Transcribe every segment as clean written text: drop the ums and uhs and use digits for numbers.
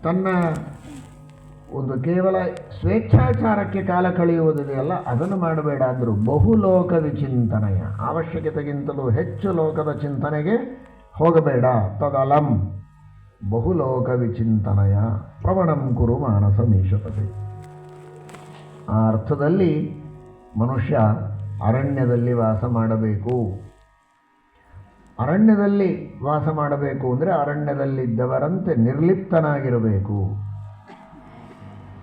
ತನ್ನ ಒಂದು ಕೇವಲ ಸ್ವೇಚ್ಛಾಚಾರಕ್ಕೆ ಕಾಲ ಕಳೆಯುವುದಿದೆಯಲ್ಲ, ಅದನ್ನು ಮಾಡಬೇಡ ಅಂದರು. ಬಹುಲೋಕ ವಿಚಿಂತನೆಯ, ಅವಶ್ಯಕತೆಗಿಂತಲೂ ಹೆಚ್ಚು ಲೋಕದ ಚಿಂತನೆಗೆ ಹೋಗಬೇಡ. ತದಲಂ ಬಹುಲೋಕ ವಿಚಿಂತನೆಯ ಪ್ರವಣಂ ಕುರು ಮಾನಸ ಮೀಶಪತಿ. ಆ ಅರ್ಥದಲ್ಲಿ ಮನುಷ್ಯ ಅರಣ್ಯದಲ್ಲಿ ವಾಸ ಮಾಡಬೇಕು. ಅರಣ್ಯದಲ್ಲಿ ವಾಸ ಮಾಡಬೇಕು ಅಂದರೆ ಅರಣ್ಯದಲ್ಲಿದ್ದವರಂತೆ ನಿರ್ಲಿಪ್ತನಾಗಿರಬೇಕು.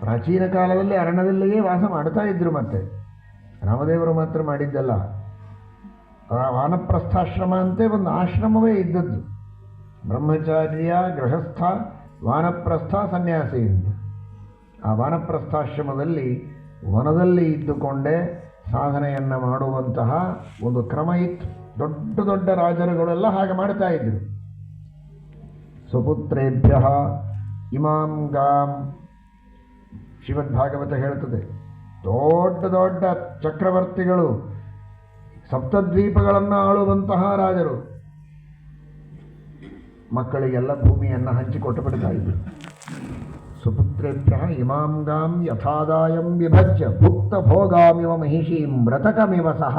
ಪ್ರಾಚೀನ ಕಾಲದಲ್ಲಿ ಅರಣ್ಯದಲ್ಲಿಯೇ ವಾಸ ಮಾಡ್ತಾ ಇದ್ರು. ಮತ್ತೆ ರಾಮದೇವರು ಮಾತ್ರ ಮಾಡಿದ್ದಲ್ಲ, ವಾನಪ್ರಸ್ಥಾಶ್ರಮ ಅಂತೆ ಒಂದು ಆಶ್ರಮವೇ ಇದ್ದದ್ದು. ಬ್ರಹ್ಮಚಾರ್ಯ, ಗೃಹಸ್ಥ, ವಾನಪ್ರಸ್ಥ, ಸನ್ಯಾಸಿ ಅಂತ. ಆ ವಾನಪ್ರಸ್ಥಾಶ್ರಮದಲ್ಲಿ ವನದಲ್ಲಿ ಇದ್ದುಕೊಂಡೇ ಸಾಧನೆಯನ್ನು ಮಾಡುವಂತಹ ಒಂದು ಕ್ರಮ ಇತ್ತು. ದೊಡ್ಡ ದೊಡ್ಡ ರಾಜರುಗಳೆಲ್ಲ ಹಾಗೆ ಮಾಡ್ತಾ ಇದ್ರು. ಸ್ವಪುತ್ರೇಭ್ಯ ಇಮಾಂ ಗಾಂ, ಶ್ರೀಮದ್ಭಾಗವತ ಹೇಳ್ತದೆ, ದೊಡ್ಡ ದೊಡ್ಡ ಚಕ್ರವರ್ತಿಗಳು, ಸಪ್ತದ್ವೀಪಗಳನ್ನು ಆಳುವಂತಹ ರಾಜರು ಮಕ್ಕಳಿಗೆಲ್ಲ ಭೂಮಿಯನ್ನು ಹಂಚಿಕೊಟ್ಟು ಬಿಡ್ತಾ ಇದ್ರು. ಸುಪುತ್ರೇಭ್ಯ ಇಮಾಂ ಗಾಂ ಯಥಾದಾಯಂ ವಿಭಜ್ಯ ಭುಕ್ತ ಭೋಗಾಮಿವ ಮಹಿಷೀಂ ಮೃತಕಮಿವ ಸಹ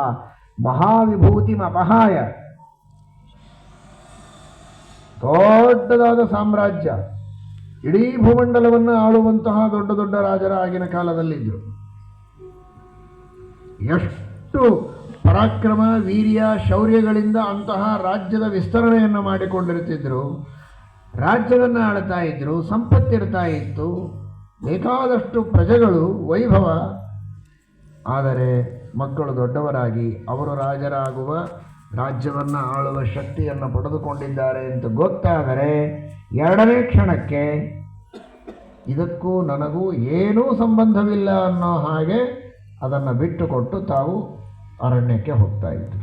ಮಹಾವಿಭೂತಿಮಪಹಾಯ. ದೊಡ್ಡದಾದ ಸಾಮ್ರಾಜ್ಯ, ಇಡೀ ಭೂಮಂಡಲವನ್ನು ಆಳುವಂತಹ ದೊಡ್ಡ ದೊಡ್ಡ ರಾಜರ ಆಗಿನ ಕಾಲದಲ್ಲಿದ್ದರು. ಎಷ್ಟು ಪರಾಕ್ರಮ, ವೀರ್ಯ, ಶೌರ್ಯಗಳಿಂದ ಅಂತಹ ರಾಜ್ಯದ ವಿಸ್ತರಣೆಯನ್ನು ಮಾಡಿಕೊಂಡಿರುತ್ತಿದ್ದರು. ರಾಜ್ಯವನ್ನು ಆಳ್ತಾ ಇದ್ದರು, ಸಂಪತ್ತಿರ್ತಾ ಇತ್ತು, ಬೇಕಾದಷ್ಟು ಪ್ರಜೆಗಳು, ವೈಭವ. ಆದರೆ ಮಕ್ಕಳು ದೊಡ್ಡವರಾಗಿ ಅವರು ರಾಜರಾಗುವ, ರಾಜ್ಯವನ್ನು ಆಳುವ ಶಕ್ತಿಯನ್ನು ಪಡೆದುಕೊಂಡಿದ್ದಾರೆ ಅಂತ ಗೊತ್ತಾದರೆ ಎರಡನೇ ಕ್ಷಣಕ್ಕೆ ಇದಕ್ಕೂ ನನಗೂ ಏನೂ ಸಂಬಂಧವಿಲ್ಲ ಅನ್ನೋ ಹಾಗೆ ಅದನ್ನು ಬಿಟ್ಟುಕೊಟ್ಟು ತಾವು ಅರಣ್ಯಕ್ಕೆ ಹೋಗ್ತಾ ಇದ್ರು.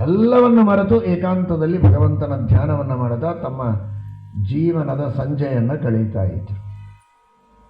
ಎಲ್ಲವನ್ನು ಮರೆತು ಏಕಾಂತದಲ್ಲಿ ಭಗವಂತನ ಧ್ಯಾನವನ್ನು ಮಾಡುತ್ತಾ ತಮ್ಮ ಜೀವನದ ಸಂಜೆಯನ್ನು ಕಳೀತಾ ಇದ್ರು.